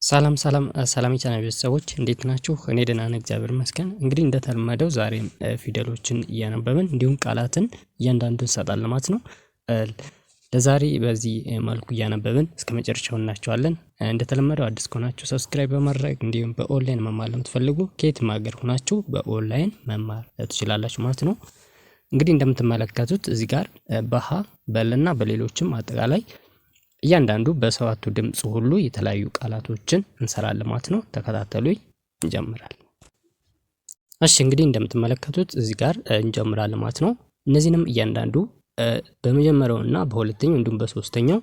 ሰላም የቻናል ቤተሰቦች እንዴት ናችሁ? እኔ ደህና ነኝ እግዚአብሔር ይመስገን። እንግዲህ እንደተለመደው ዛሬም ፊደሎችን እያነበብን እንዲሁም ቃላትን እያንዳንዱን እንሰጣለን ማለት ነው። ለዛሬ በዚህ መልኩ እያነበብን እስከ መጨረሻው እናያቸዋለን። እንደተለመደው አዲስ ከሆናችሁ ሰብስክራይብ በማድረግ እንዲሁም በኦንላይን መማር ለምትፈልጉ ከየትም ሀገር ሆናችሁ በኦንላይን መማር ትችላላችሁ ማለት ነው። እንግዲህ እንደምትመለከቱት እዚህ ጋር በሀ በልና በሌሎችም አጠቃላይ እያንዳንዱ በሰባቱ ድምጽ ሁሉ የተለያዩ ቃላቶችን እንሰራለን ማለት ነው። ተከታተሉኝ፣ እንጀምራለን። እሺ እንግዲህ እንደምትመለከቱት እዚህ ጋር እንጀምራለን ማለት ነው። እነዚህንም እያንዳንዱ በመጀመሪያውና በሁለተኛው እንዲሁም በሶስተኛው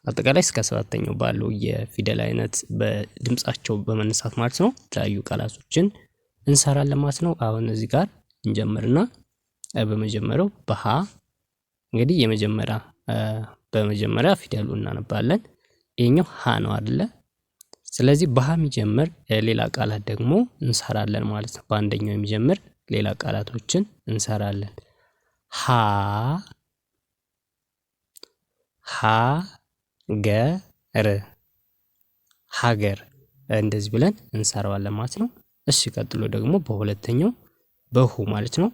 አጠቃላይ እስከ ሰባተኛው ባለው የፊደል አይነት በድምጻቸው በመነሳት ማለት ነው የተለያዩ ቃላቶችን እንሰራለን ማለት ነው። አሁን እዚህ ጋር እንጀምርና በመጀመሪያው በሀ እንግዲህ በመጀመሪያ ፊደሉ እናነባለን። ይሄኛው ሀ ነው አይደለ? ስለዚህ በሀ የሚጀምር ሌላ ቃላት ደግሞ እንሰራለን ማለት ነው። በአንደኛው የሚጀምር ሌላ ቃላቶችን እንሰራለን። ሀገር እንደዚህ ብለን እንሰራዋለን ማለት ነው። እሺ ቀጥሎ ደግሞ በሁለተኛው በሁ ማለት ነው።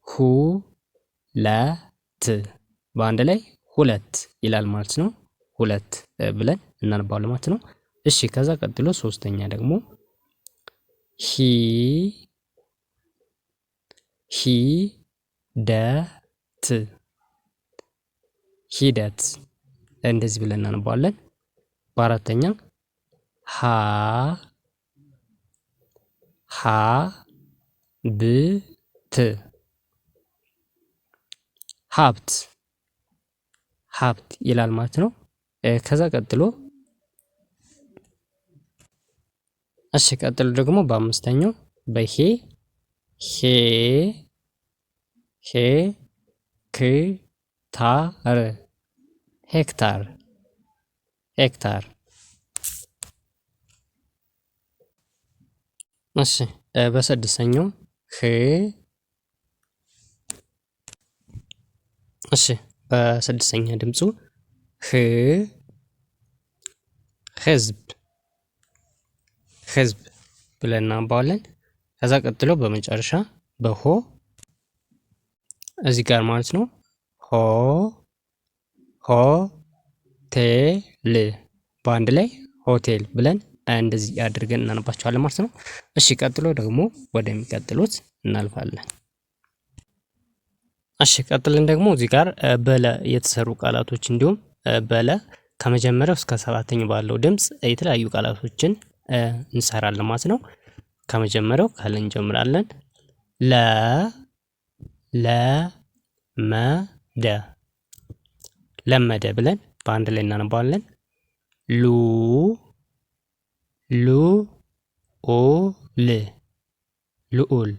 ሁለት በአንድ ላይ ሁለት ይላል ማለት ነው። ሁለት ብለን እናነባዋለን ማለት ነው። እሺ ከዛ ቀጥሎ ሶስተኛ ደግሞ ሂደት እንደዚህ ብለን እናነባዋለን። በአራተኛ ሀብት ይላል ማለት ነው። ከዛ ቀጥሎ ቀጥሎ ደግሞ በአምስተኛው በሄ ሄክታር እሺ በስድስተኛው በስድስተኛ ድምፁ ህዝብ ብለን እናነባዋለን። ከዛ ቀጥሎ በመጨረሻ በሆ እዚህ ጋር ማለት ነው ሆቴል በአንድ ላይ ሆቴል ብለን እንደዚህ አድርገን እናነባቸዋለን ማለት ነው። እሺ ቀጥሎ ደግሞ ወደሚቀጥሉት እናልፋለን። እሺ ቀጥልን ደግሞ እዚህ ጋር በለ የተሰሩ ቃላቶች እንዲሁም በለ ከመጀመሪያው እስከ ሰባተኛው ባለው ድምጽ የተለያዩ ቃላቶችን እንሰራለን ማለት ነው። ከመጀመሪያው ካለ እንጀምራለን። ለመደ ብለን በአንድ ላይ እናነባዋለን። ልዑል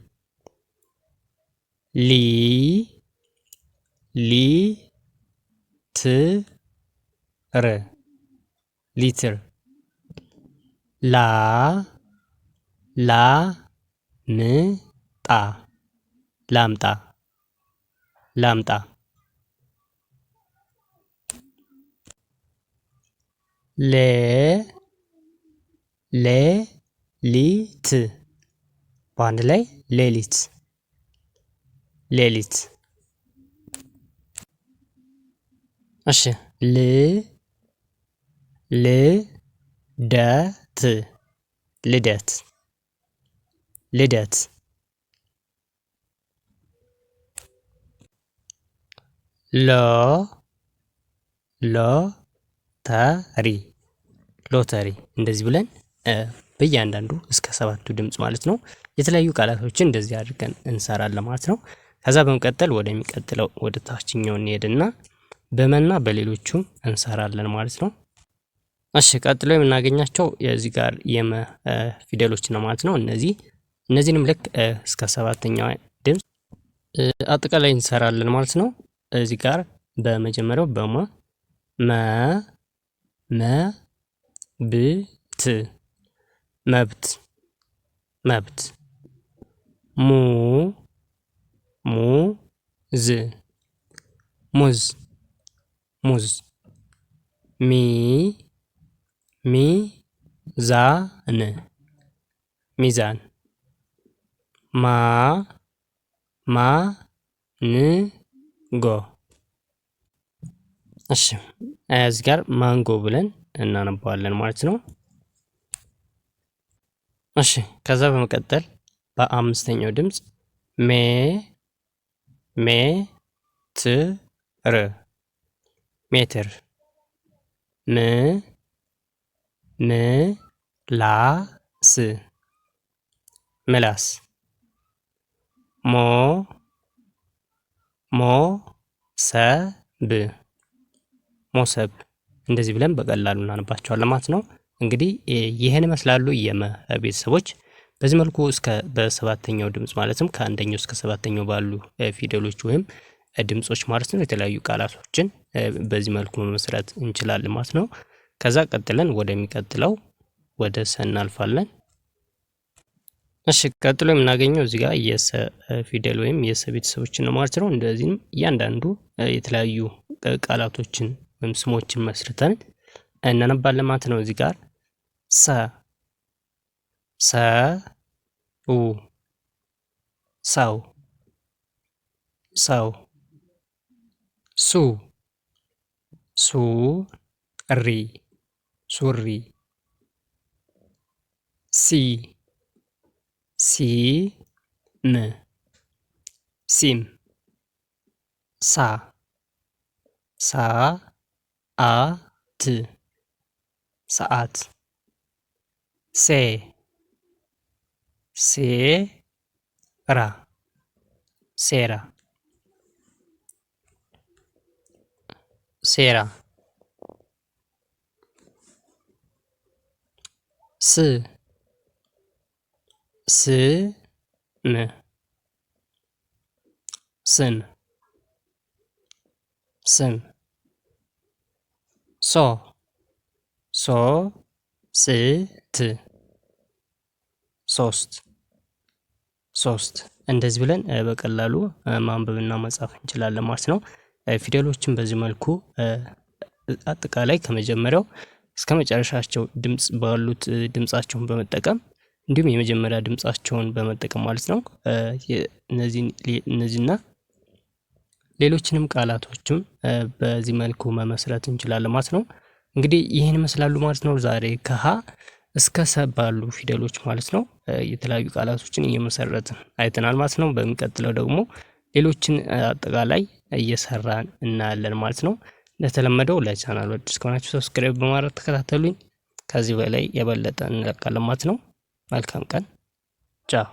ሊትር ላምጣ ሌሊት በአንድ ላይ ሌሊት እሺ ልደት ሎተሪ እንደዚህ ብለን በእያንዳንዱ እስከ ሰባቱ ድምጽ ማለት ነው የተለያዩ ቃላቶችን እንደዚህ አድርገን እንሰራለን ማለት ነው። ከዛ በመቀጠል ወደሚቀጥለው ወደ ታችኛው እንሄድና በመና በሌሎቹም እንሰራለን ማለት ነው። እሺ ቀጥሎ የምናገኛቸው የዚህ ጋር የመ ፊደሎች ነው ማለት ነው። እነዚህንም ልክ እስከ ሰባተኛው ድምጽ አጠቃላይ እንሰራለን ማለት ነው። እዚህ ጋር በመጀመሪያው በመ መብት ሙዝ ሚ ሚዛን ሚዛን ማ ማንጎ። እሺ እዚህ ጋር ማንጎ ብለን እናነባዋለን ማለት ነው። እሺ ከዛ በመቀጠል በአምስተኛው ድምፅ ሜትር ሜትር ምላስ ምላስ ሞሰብ ሞሰብ እንደዚህ ብለን በቀላሉ እናነባቸዋለን ማለት ነው። እንግዲህ ይህን ይመስላሉ የመ ቤተሰቦች። በዚህ መልኩ እስከ በሰባተኛው ድምፅ ማለትም ከአንደኛው እስከ ሰባተኛው ባሉ ፊደሎች ወይም ድምጾች ማለት ነው የተለያዩ ቃላቶችን በዚህ መልኩ መመስረት እንችላለን ማለት ነው። ከዛ ቀጥለን ወደሚቀጥለው ወደ ሰ እናልፋለን። እሺ ቀጥሎ የምናገኘው እዚህ ጋር የሰ ፊደል ወይም የሰ ቤተሰቦችን ነው ማለት ነው። እንደዚህም እያንዳንዱ የተለያዩ ቃላቶችን ወይም ስሞችን መስርተን እናነባለን ማለት ነው። እዚህ ጋር ሰው ሱሪ ሲም ሰዓት ሴራ ስም ሶስት እንደዚህ ብለን በቀላሉ ማንበብና መጻፍ እንችላለን ማለት ነው። ፊደሎችን በዚህ መልኩ አጠቃላይ ከመጀመሪያው እስከ መጨረሻቸው ድምጽ ባሉት ድምጻቸውን በመጠቀም እንዲሁም የመጀመሪያ ድምጻቸውን በመጠቀም ማለት ነው እነዚህና ሌሎችንም ቃላቶችም በዚህ መልኩ መመስረት እንችላለን ማለት ነው። እንግዲህ ይህን ይመስላሉ ማለት ነው። ዛሬ ከሀ እስከ ሰ ባሉ ፊደሎች ማለት ነው የተለያዩ ቃላቶችን እየመሰረትን አይተናል ማለት ነው። በሚቀጥለው ደግሞ ሌሎችን አጠቃላይ እየሰራን እናያለን ማለት ነው። እንደተለመደው ለቻናሉ አዲስ ከሆናችሁ ሰብስክራይብ በማድረግ ተከታተሉኝ። ከዚህ በላይ የበለጠ እንለቃለን ማለት ነው። መልካም ቀን። ቻው